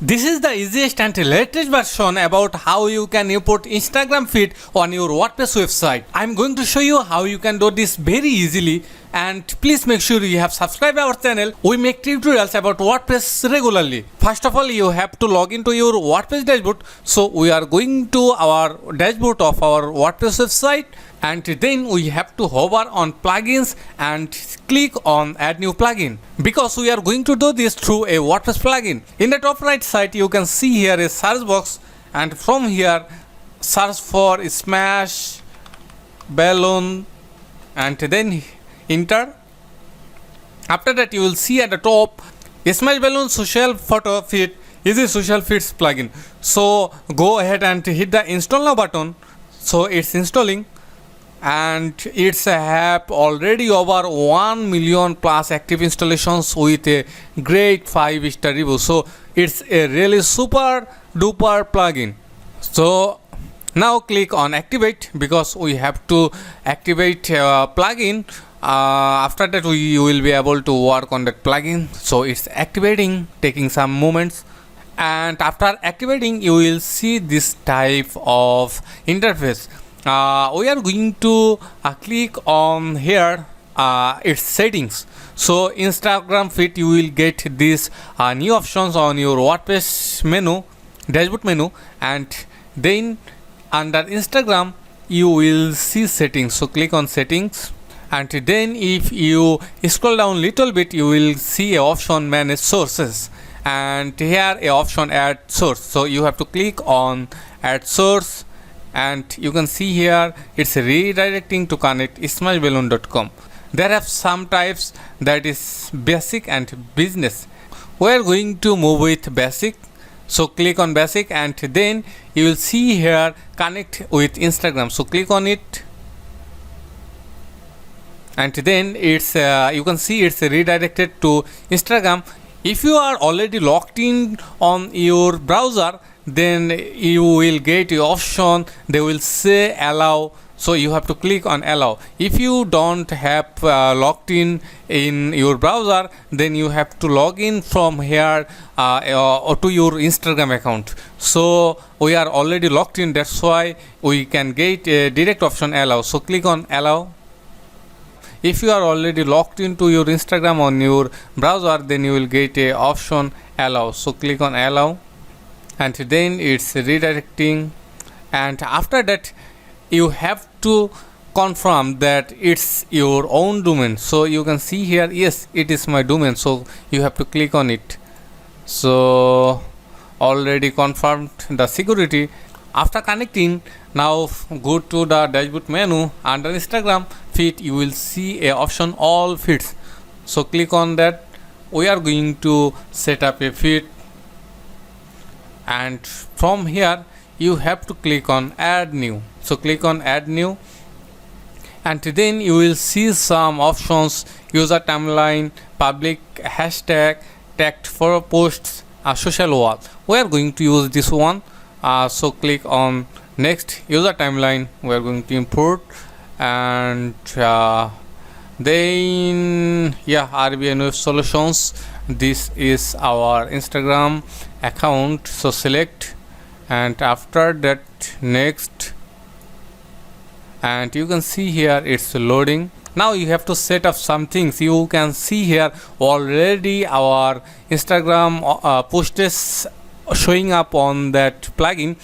This is the easiest and latest version about how you can import Instagram feed on your WordPress website. I'm going to show you how you can do this very easily, and please make sure you have subscribed our channel. We make tutorials about WordPress regularly. First of all, you have to log into your WordPress dashboard. So we are going to our dashboard of our WordPress website, and then we have to hover on plugins and click on add new plugin, because we are going to do this through a WordPress plugin. In the top right side you can see here a search box, and from here search for smash balloon and then enter. After that you will see at the top smash balloon social photo feed is a social feeds plugin. So go ahead and hit the install now button. So it's installing, and it's have already over 1 million plus active installations with a great 5-star review. So it's a really super duper plugin. So now click on activate, because we have to activate plugin. After that we will be able to work on that plugin. So it's activating, taking some moments, and after activating you will see this type of interface. We are going to click on here its settings. So Instagram feed, you will get these new options on your WordPress menu, dashboard menu, and then under Instagram you will see settings. So click on settings, and then if you scroll down little bit you will see a option manage sources, and here a option add source. So you have to click on add source, and you can see here it's redirecting to connect smashballoon.com. There are some types, that is basic and business. We are going to move with basic. So click on basic, and then you will see here connect with Instagram. So click on it, and then it's you can see it's redirected to Instagram. If you are already logged in on your browser, then you will get the option, they will say allow. So you have to click on allow. If you don't have logged in your browser, then you have to log in from here or to your Instagram account. So we are already logged in, that's why we can get a direct option allow. So click on allow. If you are already logged into your Instagram on your browser, then you will get a option allow. So click on allow, and then it's redirecting, and after that you have to confirm that it's your own domain. So you can see here, yes, it is my domain, so you have to click on it. So already confirmed the security. After connecting, now go to the dashboard menu. Under Instagram feed you will see a option all feeds. So click on that. We are going to set up a feed, and from here you have to click on add new. So click on add new, and then you will see some options: user timeline, public, hashtag, tagged for posts, social wall. We are going to use this one. So click on next, user timeline we are going to import, and then RBN Web Solutions, this is our Instagram account. So select, and after that next, and you can see here it's loading. Now you have to set up some things. You can see here already our Instagram posts showing up on that plugin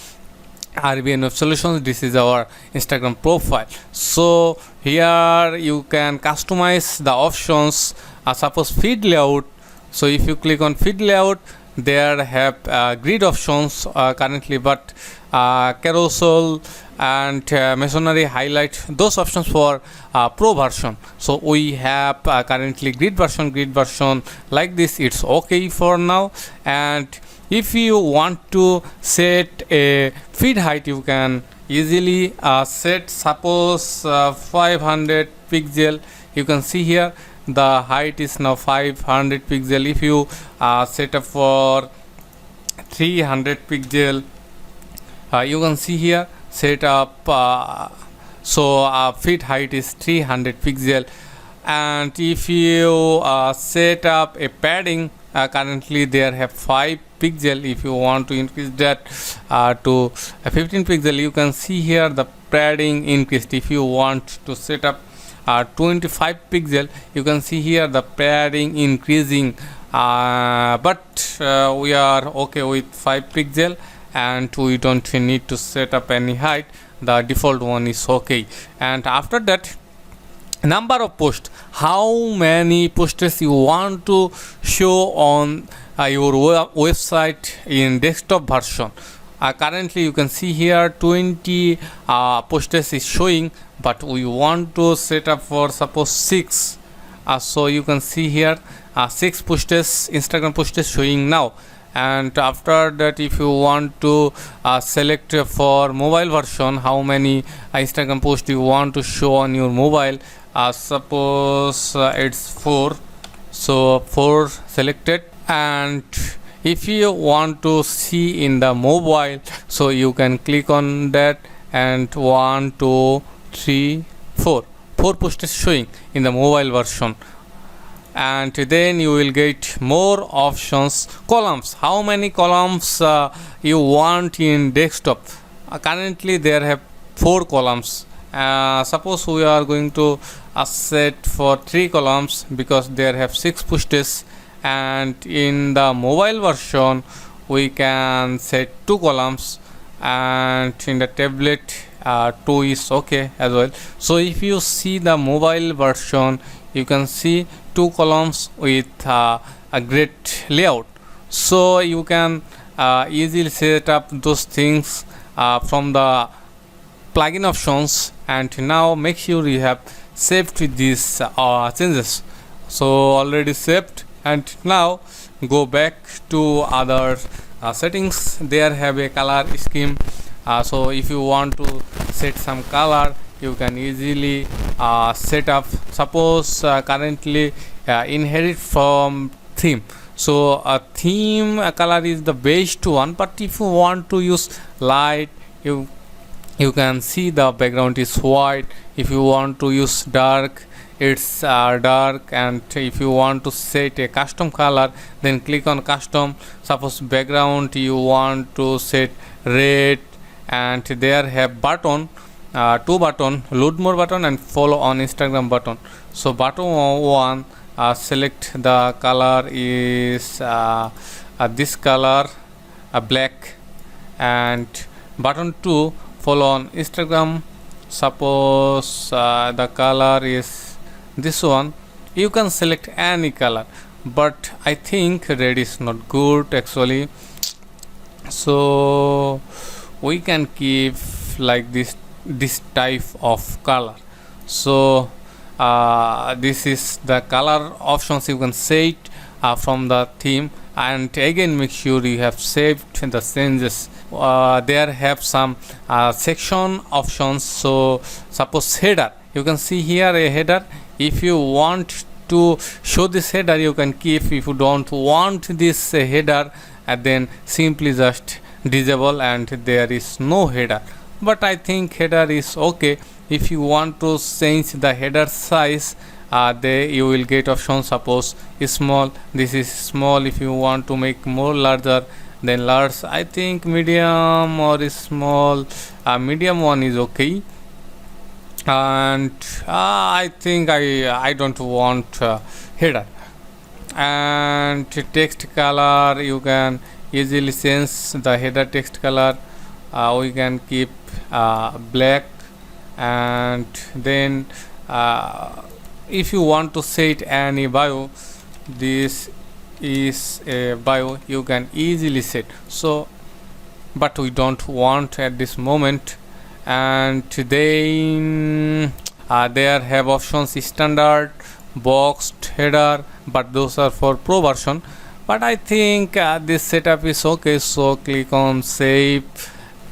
RBN Web Solutions. This is our Instagram profile. So here you can customize the options. Suppose feed layout. So if you click on feed layout, there have grid options currently, but carousel and masonry highlight, those options for pro version. So we have currently grid version like this. It's okay for now. And if you want to set a feed height, you can easily set, suppose 500 pixel. You can see here the height is now 500 pixel. If you set up for 300 pixel, you can see here set up so feed height is 300 pixel. And if you set up a padding, currently there have 5 pixel. If you want to increase that to 15 pixel, you can see here the padding increased. If you want to set up 25 pixel, you can see here the padding increasing, but we are okay with 5 pixel and we don't need to set up any height. The default one is okay. And after that, number of posts, how many posts you want to show on your website in desktop version. Currently you can see here 20 posts is showing, but we want to set up for suppose 6. So you can see here 6 posts, Instagram posts showing now. And after that, if you want to select for mobile version, how many Instagram posts you want to show on your mobile, suppose it's 4, so 4 selected. And if you want to see in the mobile, so you can click on that, and 1 2 3 4 posts showing in the mobile version. And then you will get more options. Columns, how many columns you want in desktop. Currently there have 4 columns. Suppose we are going to set for 3 columns because there have 6 posts, and in the mobile version we can set 2 columns, and in the tablet 2 is okay as well. So if you see the mobile version, you can see 2 columns with a great layout. So you can easily set up those things from the plugin options. And now make sure you have saved these changes. So already saved, and now go back to other settings. There have a color scheme. So if you want to set some color, you can easily set up. Suppose currently inherit from theme, so a theme color is the best one. But if you want to use light, you can see the background is white. If you want to use dark, it's dark. And if you want to set a custom color, then click on custom. Suppose background you want to set red, and there have button, 2 button, load more button and follow on Instagram button. So button 1, select the color is this color, black. And button 2, follow on Instagram. Suppose the color is this one. You can select any color, but I think red is not good actually. So we can keep like this type of color. So this is the color options you can set from the theme. And again, make sure you have saved the changes. There have some section options. So suppose header, you can see here a header. If you want to show this header, you can keep. If you don't want this header, then simply just disable, and there is no header. But I think header is okay. If you want to change the header size, there you will get option. Suppose small, this is small. If you want to make more larger, then large. I think medium or small, medium one is okay. And I think I don't want header. And text color, you can easily change the header text color. We can keep black. And then if you want to set any bio, this is a bio, you can easily set. So but we don't want at this moment. And then there have options standard, boxed, header, but those are for pro version. But I think this setup is okay. So click on save,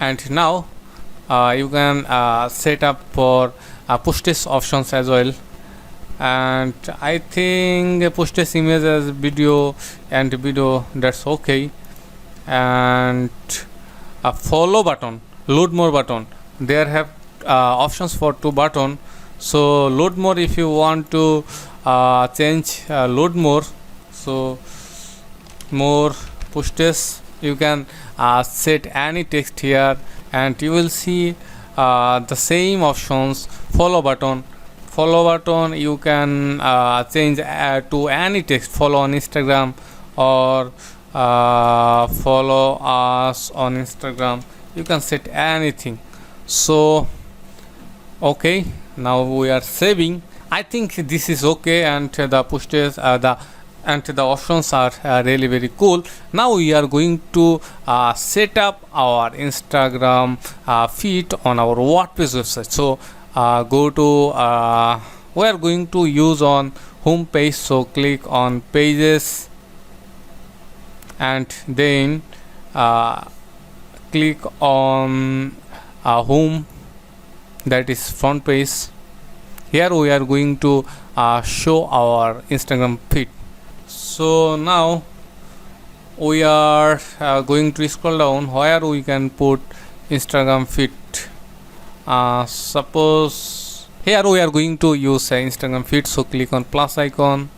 and now you can set up for push options as well. And I think push image as video, and video, that's okay. And a follow button, load more button, there have options for 2 button. So load more, if you want to change load more, so more pushes. You can set any text here, and you will see the same options. Follow button you can change to any text. Follow on Instagram, or follow us on Instagram. You can set anything. So okay, now we are saving. I think this is okay, and the pushes the options are really very cool. Now we are going to set up our Instagram feed on our WordPress website. So go to we are going to use on home page, so click on pages, and then click on home, that is front page. Here we are going to show our Instagram feed. So now we are going to scroll down where we can put Instagram feed. Suppose here we are going to use Instagram feed, so click on plus icon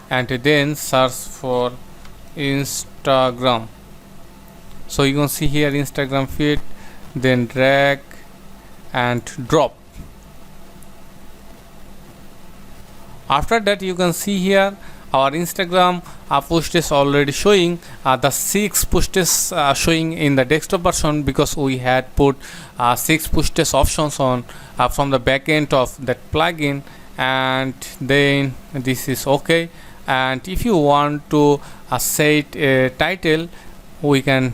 and then search for Instagram. So you can see here Instagram feed, then drag and drop. After that, you can see here our Instagram post is already showing. The 6 pushes showing in the desktop version, because we had put 6 pushes options on from the back end of that plugin, and then this is okay. And if you want to set a title, we can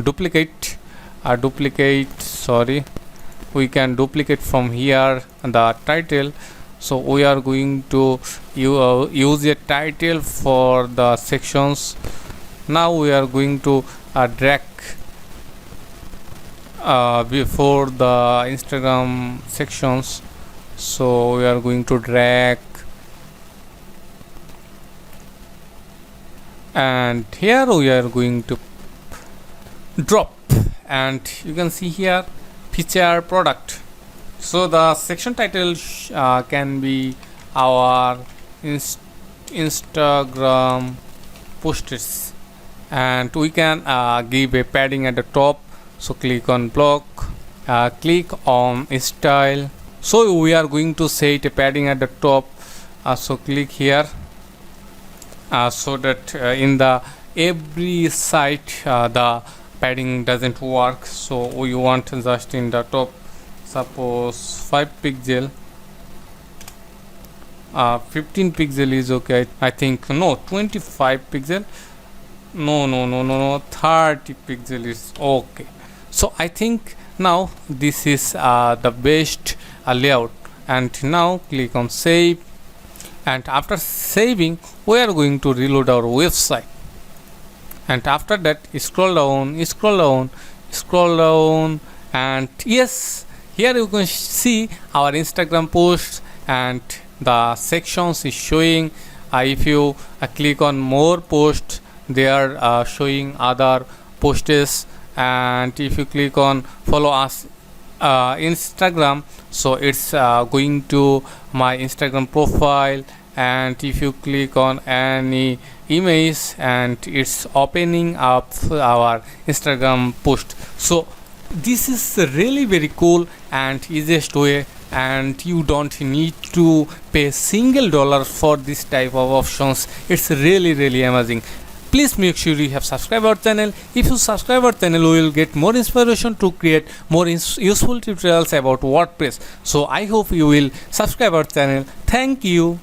duplicate we can duplicate from here the title. So we are going to use a title for the sections. Now we are going to drag before the Instagram sections. So we are going to drag, and here we are going to drop, and you can see here feature product. So the section title can be our Instagram posts, and we can give a padding at the top. So click on block, click on style. So we are going to set a padding at the top. So click here, so that in the every site the padding doesn't work. So we want just in the top. Suppose 5 pixel, 15 pixel is okay. I think no, 25 pixel, no, 30 pixel is okay. So I think now this is the best layout. And now click on save, and after saving we are going to reload our website. And after that scroll down, and yes, here you can see our Instagram posts, and the sections is showing. If you click on more posts, they are showing other posts. And if you click on follow us Instagram, so it's going to my Instagram profile. And if you click on any image, and it's opening up our Instagram post. So this is really very cool and easiest way, and you don't need to pay $1 for this type of options. It's really amazing. Please make sure you have subscribed our channel. If you subscribe our channel, we will get more inspiration to create more useful tutorials about WordPress. So I hope you will subscribe our channel. Thank you.